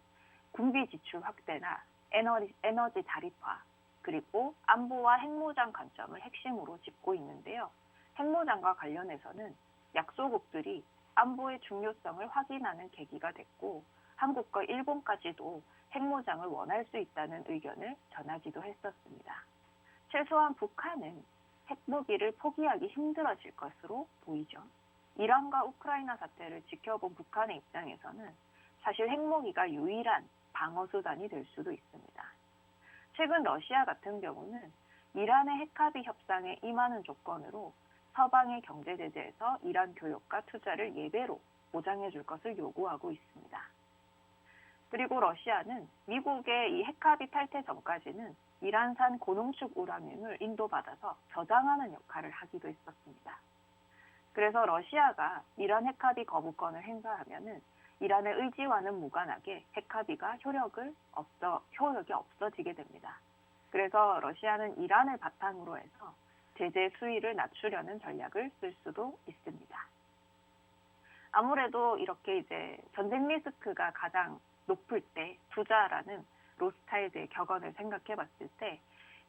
군비 지출 확대나 에너지 자립화, 그리고 안보와 핵무장 관점을 핵심으로 짚고 있는데요. 핵무장과 관련해서는 약소국들이 안보의 중요성을 확인하는 계기가 됐고 한국과 일본까지도 핵무장을 원할 수 있다는 의견을 전하기도 했었습니다. 최소한 북한은 핵무기를 포기하기 힘들어질 것으로 보이죠. 이란과 우크라이나 사태를 지켜본 북한의 입장에서는 사실 핵무기가 유일한 방어 수단이 될 수도 있습니다. 최근 러시아 같은 경우는 이란의 핵합의 협상에 임하는 조건으로 서방의 경제 제재에서 이란 교역과 투자를 예외로 보장해 줄 것을 요구하고 있습니다. 그리고 러시아는 미국의 이 핵합의 탈퇴 전까지는 이란산 고농축 우라늄을 인도받아서 저장하는 역할을 하기도 했었습니다. 그래서 러시아가 이란 핵합의 거부권을 행사하면은 이란의 의지와는 무관하게 핵합의가 효력이 없어지게 됩니다. 그래서 러시아는 이란을 바탕으로 해서 제재 수위를 낮추려는 전략을 쓸 수도 있습니다. 아무래도 이렇게 이제 전쟁 리스크가 가장 높을 때 투자라는 로스타일드의 격언을 생각해 봤을 때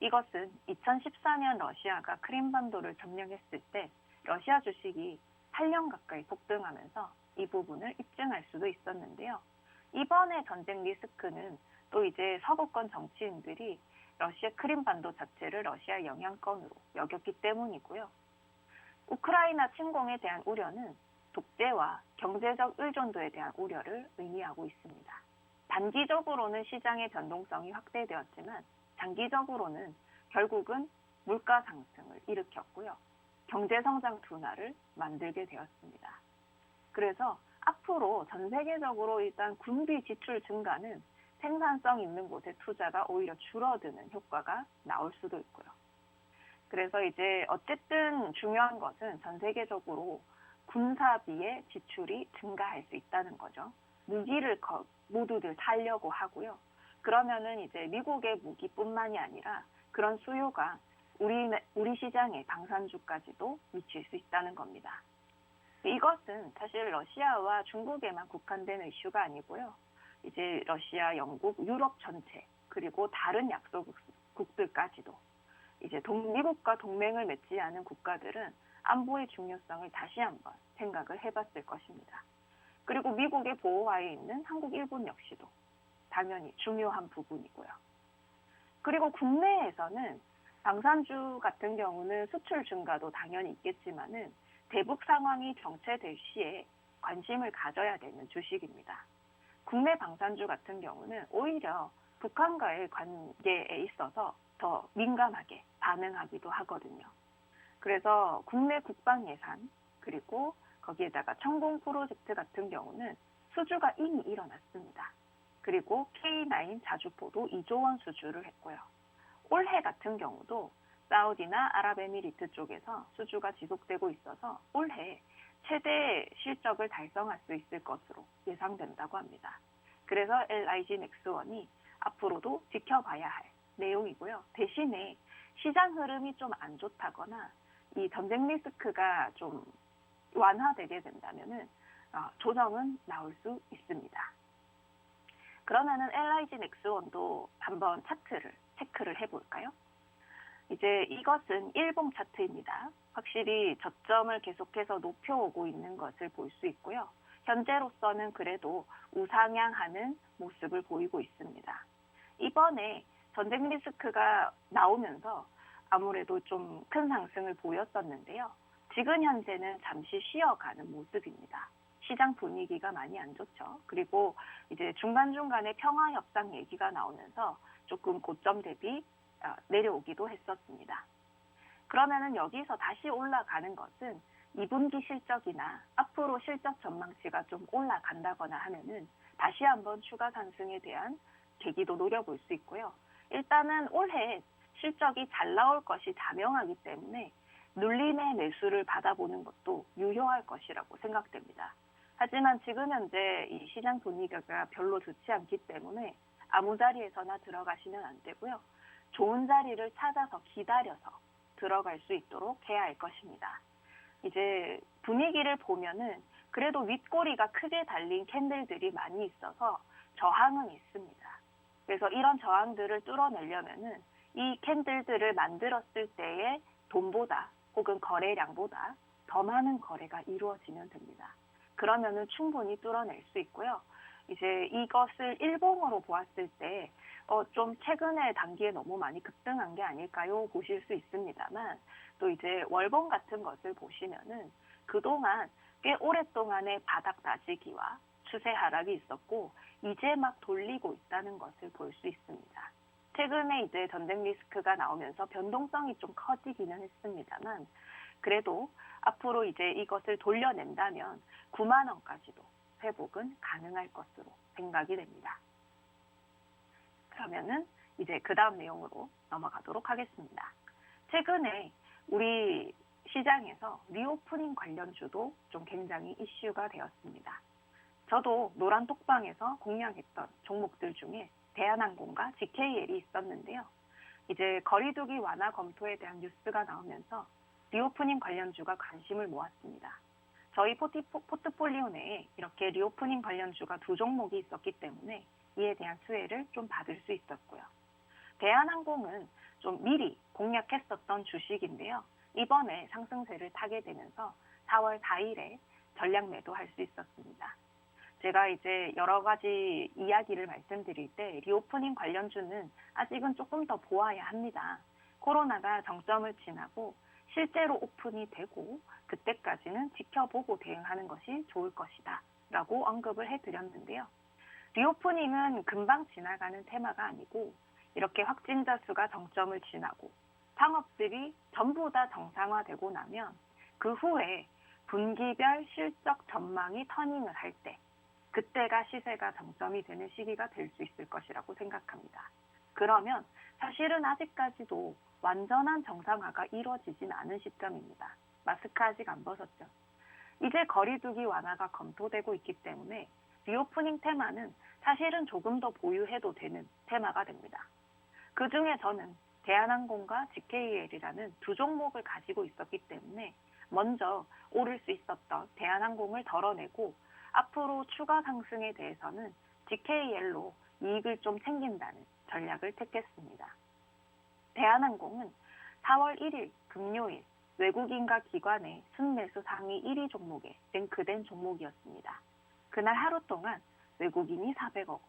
이것은 2014년 러시아가 크림반도를 점령했을 때 러시아 주식이 8년 가까이 폭등하면서 이 부분을 입증할 수도 있었는데요. 이번에 전쟁 리스크는 또 이제 서구권 정치인들이 러시아 크림반도 자체를 러시아 영향권으로 여겼기 때문이고요. 우크라이나 침공에 대한 우려는 독재와 경제적 의존도에 대한 우려를 의미하고 있습니다. 단기적으로는 시장의 변동성이 확대되었지만 장기적으로는 결국은 물가 상승을 일으켰고요. 경제성장 둔화를 만들게 되었습니다. 그래서 앞으로 전 세계적으로 일단 군비 지출 증가는 생산성 있는 곳에 투자가 오히려 줄어드는 효과가 나올 수도 있고요. 그래서 이제 어쨌든 중요한 것은 전 세계적으로 군사비의 지출이 증가할 수 있다는 거죠. 무기를 모두들 사려고 하고요. 그러면은 이제 미국의 무기뿐만이 아니라 그런 수요가 우리 시장의 방산주까지도 미칠 수 있다는 겁니다. 이것은 사실 러시아와 중국에만 국한된 이슈가 아니고요. 이제 러시아, 영국, 유럽 전체 그리고 다른 약소국들까지도 이제 미국과 동맹을 맺지 않은 국가들은 안보의 중요성을 다시 한번 생각을 해봤을 것입니다. 그리고 미국의 보호하에 있는 한국, 일본 역시도 당연히 중요한 부분이고요. 그리고 국내에서는 방산주 같은 경우는 수출 증가도 당연히 있겠지만은 대북 상황이 정체될 시에 관심을 가져야 되는 주식입니다. 국내 방산주 같은 경우는 오히려 북한과의 관계에 있어서 더 민감하게 반응하기도 하거든요. 그래서 국내 국방 예산 그리고 거기에다가 천공 프로젝트 같은 경우는 수주가 이미 일어났습니다. 그리고 K9 자주포도 2조 원 수주를 했고요. 올해 같은 경우도 사우디나 아랍에미리트 쪽에서 수주가 지속되고 있어서 올해 최대 실적을 달성할 수 있을 것으로 예상된다고 합니다. 그래서 LIG 넥스원이 앞으로도 지켜봐야 할 내용이고요. 대신에 시장 흐름이 좀 안 좋다거나 이 전쟁 리스크가 좀 완화되게 된다면은 조정은 나올 수 있습니다. 그러면은 LIG 넥스원도 한번 차트를 체크를 해볼까요? 이제 이것은 일봉 차트입니다. 확실히 저점을 계속해서 높여오고 있는 것을 볼 수 있고요. 현재로서는 그래도 우상향하는 모습을 보이고 있습니다. 이번에 전쟁 리스크가 나오면서 아무래도 좀 큰 상승을 보였었는데요. 지금 현재는 잠시 쉬어가는 모습입니다. 시장 분위기가 많이 안 좋죠. 그리고 이제 중간중간에 평화협상 얘기가 나오면서 조금 고점 대비 내려오기도 했었습니다. 그러면은 여기서 다시 올라가는 것은 2분기 실적이나 앞으로 실적 전망치가 좀 올라간다거나 하면은 다시 한번 추가 상승에 대한 계기도 노려볼 수 있고요. 일단은 올해 실적이 잘 나올 것이 자명하기 때문에 눌림의 매수를 받아보는 것도 유효할 것이라고 생각됩니다. 하지만 지금 현재 이 시장 분위기가 별로 좋지 않기 때문에 아무 자리에서나 들어가시면 안 되고요. 좋은 자리를 찾아서 기다려서 들어갈 수 있도록 해야 할 것입니다. 이제 분위기를 보면은 그래도 윗꼬리가 크게 달린 캔들들이 많이 있어서 저항은 있습니다. 그래서 이런 저항들을 뚫어내려면은 이 캔들들을 만들었을 때의 돈보다 혹은 거래량보다 더 많은 거래가 이루어지면 됩니다. 그러면은 충분히 뚫어낼 수 있고요. 이제 이것을 일봉으로 보았을 때 좀 최근의 단기에 너무 많이 급등한 게 아닐까요? 보실 수 있습니다만 또 이제 월봉 같은 것을 보시면은 그동안 꽤 오랫동안의 바닥 다지기와 추세 하락이 있었고 이제 막 돌리고 있다는 것을 볼 수 있습니다. 최근에 이제 전쟁 리스크가 나오면서 변동성이 좀 커지기는 했습니다만 그래도 앞으로 이제 이것을 돌려낸다면 9만 원까지도 회복은 가능할 것으로 생각이 됩니다. 그러면은 이제 그 다음 내용으로 넘어가도록 하겠습니다. 최근에 우리 시장에서 리오프닝 관련주도 좀 굉장히 이슈가 되었습니다. 저도 노란 톡방에서 공략했던 종목들 중에 대한항공과 GKL이 있었는데요. 이제 거리두기 완화 검토에 대한 뉴스가 나오면서 리오프닝 관련주가 관심을 모았습니다. 저희 포트폴리오 내에 이렇게 리오프닝 관련주가 2종목이 있었기 때문에 이에 대한 수혜를 좀 받을 수 있었고요. 대한항공은 좀 미리 공략했었던 주식인데요. 이번에 상승세를 타게 되면서 4월 4일에 전략 매도할 수 있었습니다. 제가 이제 여러 가지 이야기를 말씀드릴 때 리오프닝 관련주는 아직은 조금 더 보아야 합니다. 코로나가 정점을 지나고 실제로 오픈이 되고 그때까지는 지켜보고 대응하는 것이 좋을 것이다 라고 언급을 해드렸는데요. 리오프닝은 금방 지나가는 테마가 아니고 이렇게 확진자 수가 정점을 지나고 상업들이 전부 다 정상화되고 나면 그 후에 분기별 실적 전망이 터닝을 할 때 그때가 시세가 정점이 되는 시기가 될 수 있을 것이라고 생각합니다. 그러면 사실은 아직까지도 완전한 정상화가 이루어지진 않은 시점입니다. 마스크 아직 안 벗었죠. 이제 거리두기 완화가 검토되고 있기 때문에 리오프닝 테마는 사실은 조금 더 보유해도 되는 테마가 됩니다. 그중에 저는 대한항공과 GKL이라는 2종목을 가지고 있었기 때문에 먼저 오를 수 있었던 대한항공을 덜어내고 앞으로 추가 상승에 대해서는 GKL로 이익을 좀 챙긴다는 전략을 택했습니다. 대한항공은 4월 1일 금요일 외국인과 기관의 순매수 상위 1위 종목에 랭크된 종목이었습니다. 그날 하루 동안 외국인이 400억 원,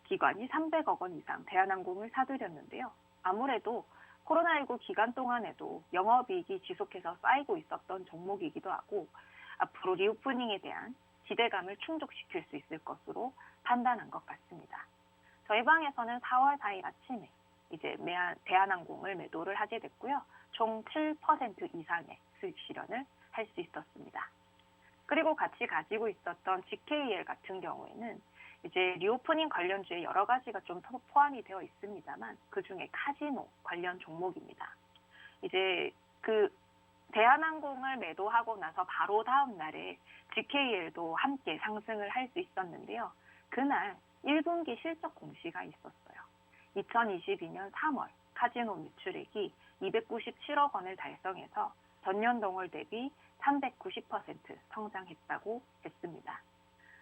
기관이 300억 원 이상 대한항공을 사들였는데요. 아무래도 코로나19 기간 동안에도 영업이익이 지속해서 쌓이고 있었던 종목이기도 하고 앞으로 리오프닝에 대한 기대감을 충족시킬 수 있을 것으로 판단한 것 같습니다. 저희 방에서는 4월 4일 아침에 이제 대한항공을 매도를 하게 됐고요. 총 7% 이상의 수익 실현을 할 수 있었습니다. 그리고 같이 가지고 있었던 GKL 같은 경우에는 이제 리오프닝 관련주에 여러 가지가 좀 포함이 되어 있습니다만 그 중에 카지노 관련 종목입니다. 이제 그 대한항공을 매도하고 나서 바로 다음 날에 GKL도 함께 상승을 할 수 있었는데요. 그날 1분기 실적 공시가 있었어요. 2022년 3월 카지노 매출액이 297억 원을 달성해서 전년 동월 대비 390% 성장했다고 했습니다.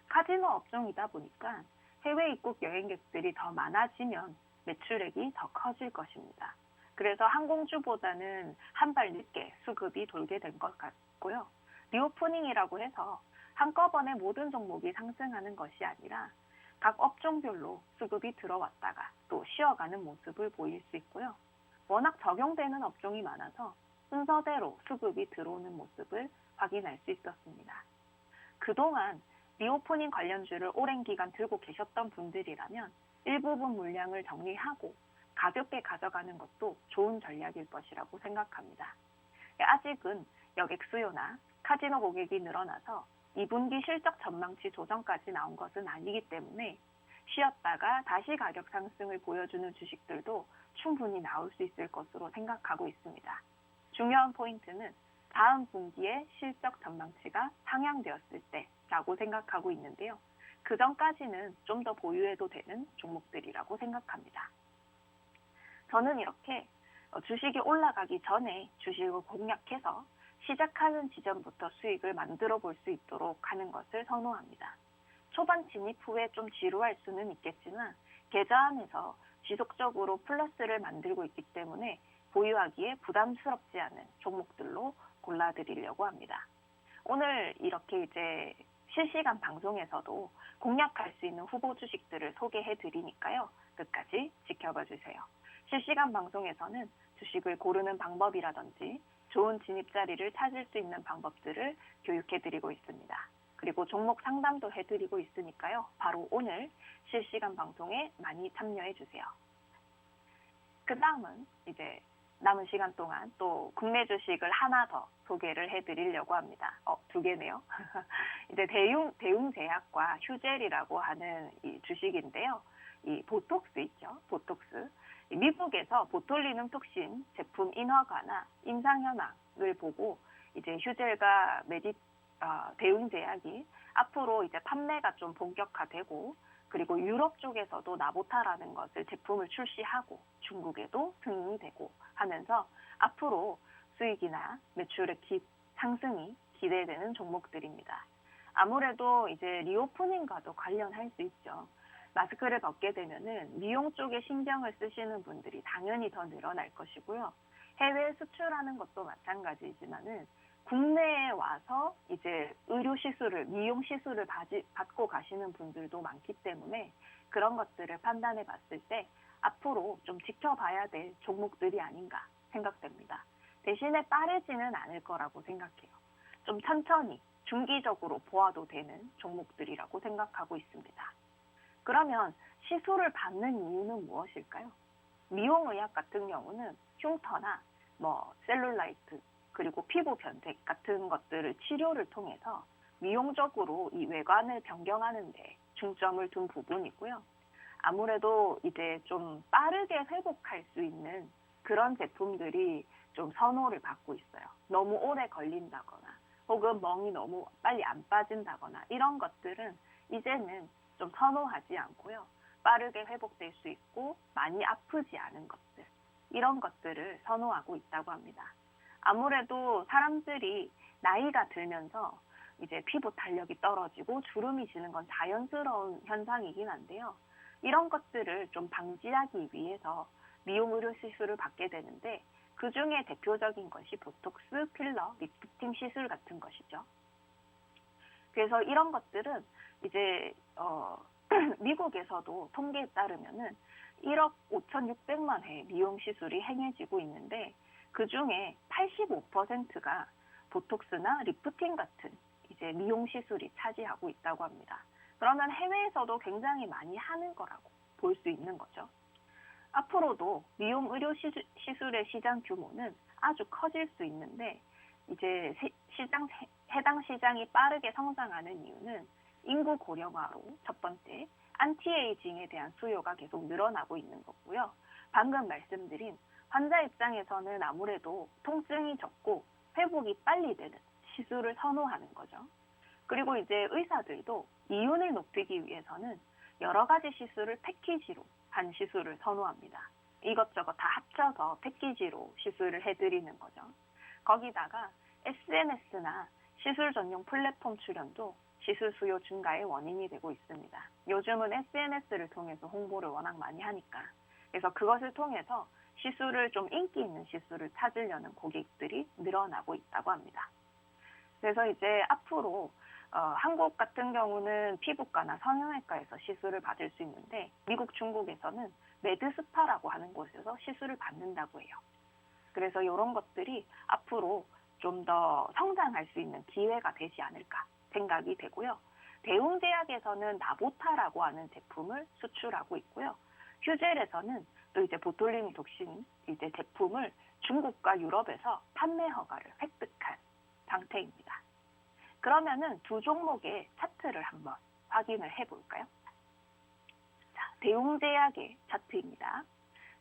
카지노 업종이다 보니까 해외 입국 여행객들이 더 많아지면 매출액이 더 커질 것입니다. 그래서 항공주보다는 한 발 늦게 수급이 돌게 된 것 같고요. 리오프닝이라고 해서 한꺼번에 모든 종목이 상승하는 것이 아니라 각 업종별로 수급이 들어왔다가 또 쉬어가는 모습을 보일 수 있고요. 워낙 적용되는 업종이 많아서 순서대로 수급이 들어오는 모습을 확인할 수 있었습니다. 그동안 리오프닝 관련주를 오랜 기간 들고 계셨던 분들이라면 일부분 물량을 정리하고 가볍게 가져가는 것도 좋은 전략일 것이라고 생각합니다. 아직은 여객 수요나 카지노 고객이 늘어나서 2분기 실적 전망치 조정까지 나온 것은 아니기 때문에 쉬었다가 다시 가격 상승을 보여주는 주식들도 충분히 나올 수 있을 것으로 생각하고 있습니다. 중요한 포인트는 다음 분기에 실적 전망치가 상향되었을 때라고 생각하고 있는데요. 그 전까지는 좀 더 보유해도 되는 종목들이라고 생각합니다. 저는 이렇게 주식이 올라가기 전에 주식을 공략해서 시작하는 지점부터 수익을 만들어 볼 수 있도록 하는 것을 선호합니다. 초반 진입 후에 좀 지루할 수는 있겠지만 계좌 안에서 지속적으로 플러스를 만들고 있기 때문에 보유하기에 부담스럽지 않은 종목들로 골라드리려고 합니다. 오늘 이렇게 이제 실시간 방송에서도 공략할 수 있는 후보 주식들을 소개해 드리니까요. 끝까지 지켜봐 주세요. 실시간 방송에서는 주식을 고르는 방법이라든지 좋은 진입 자리를 찾을 수 있는 방법들을 교육해 드리고 있습니다. 그리고 종목 상담도 해드리고 있으니까요. 바로 오늘 실시간 방송에 많이 참여해 주세요. 그 다음은 이제 남은 시간 동안 또 국내 주식을 하나 더 소개를 해드리려고 합니다. 두 개네요. 이제 대웅제약과 휴젤이라고 하는 이 주식인데요. 이 보톡스 있죠. 보톡스. 미국에서 보톨리눔 톡신 제품 인허가나 임상 현황을 보고 이제 휴젤과 대웅제약이 앞으로 이제 판매가 좀 본격화되고 그리고 유럽 쪽에서도 나보타라는 것을 제품을 출시하고 중국에도 승인이 되고 하면서 앞으로 수익이나 매출의 상승이 기대되는 종목들입니다. 아무래도 이제 리오프닝과도 관련할 수 있죠. 마스크를 벗게 되면은 미용 쪽에 신경을 쓰시는 분들이 당연히 더 늘어날 것이고요. 해외 수출하는 것도 마찬가지지만은 국내에 와서 이제 의료 시술을, 미용 시술을 받고 가시는 분들도 많기 때문에 그런 것들을 판단해 봤을 때 앞으로 좀 지켜봐야 될 종목들이 아닌가 생각됩니다. 대신에 빠르지는 않을 거라고 생각해요. 좀 천천히 중기적으로 보아도 되는 종목들이라고 생각하고 있습니다. 그러면 시술을 받는 이유는 무엇일까요? 미용의학 같은 경우는 흉터나 셀룰라이트 그리고 피부 변색 같은 것들을 치료를 통해서 미용적으로 이 외관을 변경하는 데 중점을 둔 부분이고요. 아무래도 이제 좀 빠르게 회복할 수 있는 그런 제품들이 좀 선호를 받고 있어요. 너무 오래 걸린다거나 혹은 멍이 너무 빨리 안 빠진다거나 이런 것들은 이제는 좀 선호하지 않고요. 빠르게 회복될 수 있고 많이 아프지 않은 것들 이런 것들을 선호하고 있다고 합니다. 아무래도 사람들이 나이가 들면서 이제 피부 탄력이 떨어지고 주름이 지는 건 자연스러운 현상이긴 한데요. 이런 것들을 좀 방지하기 위해서 미용 의료 시술을 받게 되는데 그 중에 대표적인 것이 보톡스, 필러, 리프팅 시술 같은 것이죠. 그래서 이런 것들은 이제 미국에서도 통계에 따르면은 1억 5,600만 회 미용 시술이 행해지고 있는데 그 중에 85%가 보톡스나 리프팅 같은 이제 미용 시술이 차지하고 있다고 합니다. 그러면 해외에서도 굉장히 많이 하는 거라고 볼 수 있는 거죠. 앞으로도 미용 의료 시술의 시장 규모는 아주 커질 수 있는데 이제 해당 시장이 빠르게 성장하는 이유는 인구 고령화로 첫 번째, 안티에이징에 대한 수요가 계속 늘어나고 있는 거고요. 방금 말씀드린 환자 입장에서는 아무래도 통증이 적고 회복이 빨리 되는 시술을 선호하는 거죠. 그리고 이제 의사들도 이윤을 높이기 위해서는 여러 가지 시술을 패키지로 한 시술을 선호합니다. 이것저것 다 합쳐서 패키지로 시술을 해드리는 거죠. 거기다가 SNS나 시술 전용 플랫폼 출연도 시술 수요 증가의 원인이 되고 있습니다. 요즘은 SNS를 통해서 홍보를 워낙 많이 하니까. 그래서 그것을 통해서 시술을 좀 인기 있는 시술을 찾으려는 고객들이 늘어나고 있다고 합니다. 그래서 이제 앞으로 한국 같은 경우는 피부과나 성형외과에서 시술을 받을 수 있는데 미국, 중국에서는 메드스파라고 하는 곳에서 시술을 받는다고 해요. 그래서 이런 것들이 앞으로 좀 더 성장할 수 있는 기회가 되지 않을까 생각이 되고요. 대웅제약에서는 나보타라고 하는 제품을 수출하고 있고요. 휴젤에서는 또 이제 보톨리눔 독신 이제 제품을 중국과 유럽에서 판매 허가를 획득한 상태입니다. 그러면은 두 종목의 차트를 한번 확인을 해볼까요? 자, 대웅제약의 차트입니다.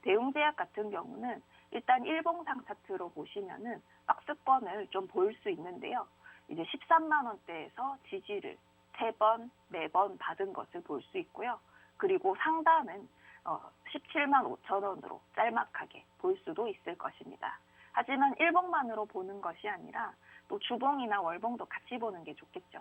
대웅제약 같은 경우는 일단 일봉상 차트로 보시면은 박스권을 좀 볼 수 있는데요. 이제 13만 원대에서 지지를 3번, 4번 받은 것을 볼 수 있고요. 그리고 상단은 17만 5천 원으로 짤막하게 볼 수도 있을 것입니다. 하지만 일봉만으로 보는 것이 아니라 또 주봉이나 월봉도 같이 보는 게 좋겠죠.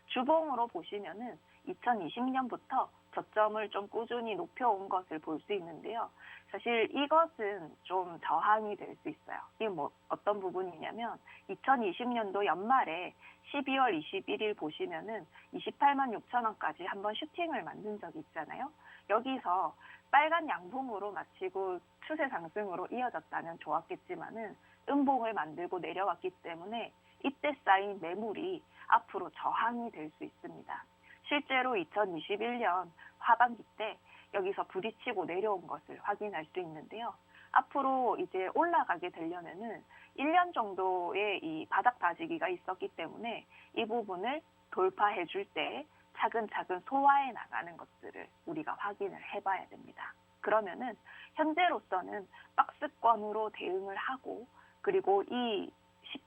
주봉으로 보시면은 2020년부터 저점을 좀 꾸준히 높여온 것을 볼 수 있는데요. 사실 이것은 좀 저항이 될 수 있어요. 이게 뭐 어떤 부분이냐면 2020년도 연말에 12월 21일 보시면은 28만 6천 원까지 한번 슈팅을 만든 적이 있잖아요. 여기서 빨간 양봉으로 마치고 추세 상승으로 이어졌다면 좋았겠지만은 음봉을 만들고 내려왔기 때문에 이때 쌓인 매물이 앞으로 저항이 될 수 있습니다. 실제로 2021년 하반기 때 여기서 부딪히고 내려온 것을 확인할 수 있는데요. 앞으로 이제 올라가게 되려면은 1년 정도의 이 바닥 다지기가 있었기 때문에 이 부분을 돌파해 줄 때 차근차근 소화해 나가는 것들을 우리가 확인을 해봐야 됩니다. 그러면은 현재로서는 박스권으로 대응을 하고 그리고 이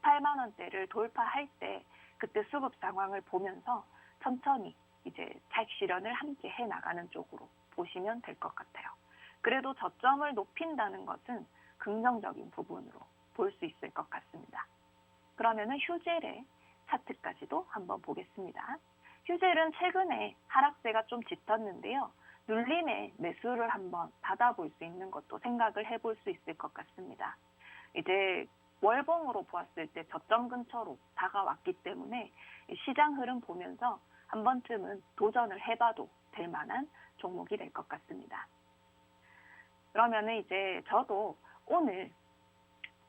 18만 원대를 돌파할 때 그때 수급 상황을 보면서 천천히 이제 차익 실현을 함께 해 나가는 쪽으로 보시면 될 것 같아요. 그래도 저점을 높인다는 것은 긍정적인 부분으로 볼 수 있을 것 같습니다. 그러면은 휴젤의 차트까지도 한번 보겠습니다. 휴젤은 최근에 하락세가 좀 짙었는데요. 눌림에 매수를 한번 받아볼 수 있는 것도 생각을 해볼 수 있을 것 같습니다. 이제 월봉으로 보았을 때 저점 근처로 다가왔기 때문에 시장 흐름 보면서 한 번쯤은 도전을 해봐도 될 만한 종목이 될 것 같습니다. 그러면은 이제 저도 오늘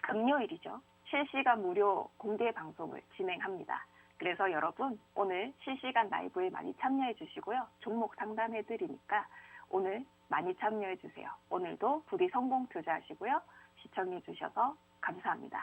금요일이죠. 실시간 무료 공개 방송을 진행합니다. 그래서 여러분 오늘 실시간 라이브에 많이 참여해 주시고요. 종목 상담해 드리니까 오늘 많이 참여해 주세요. 오늘도 부디 성공 투자하시고요. 시청해 주셔서 감사합니다.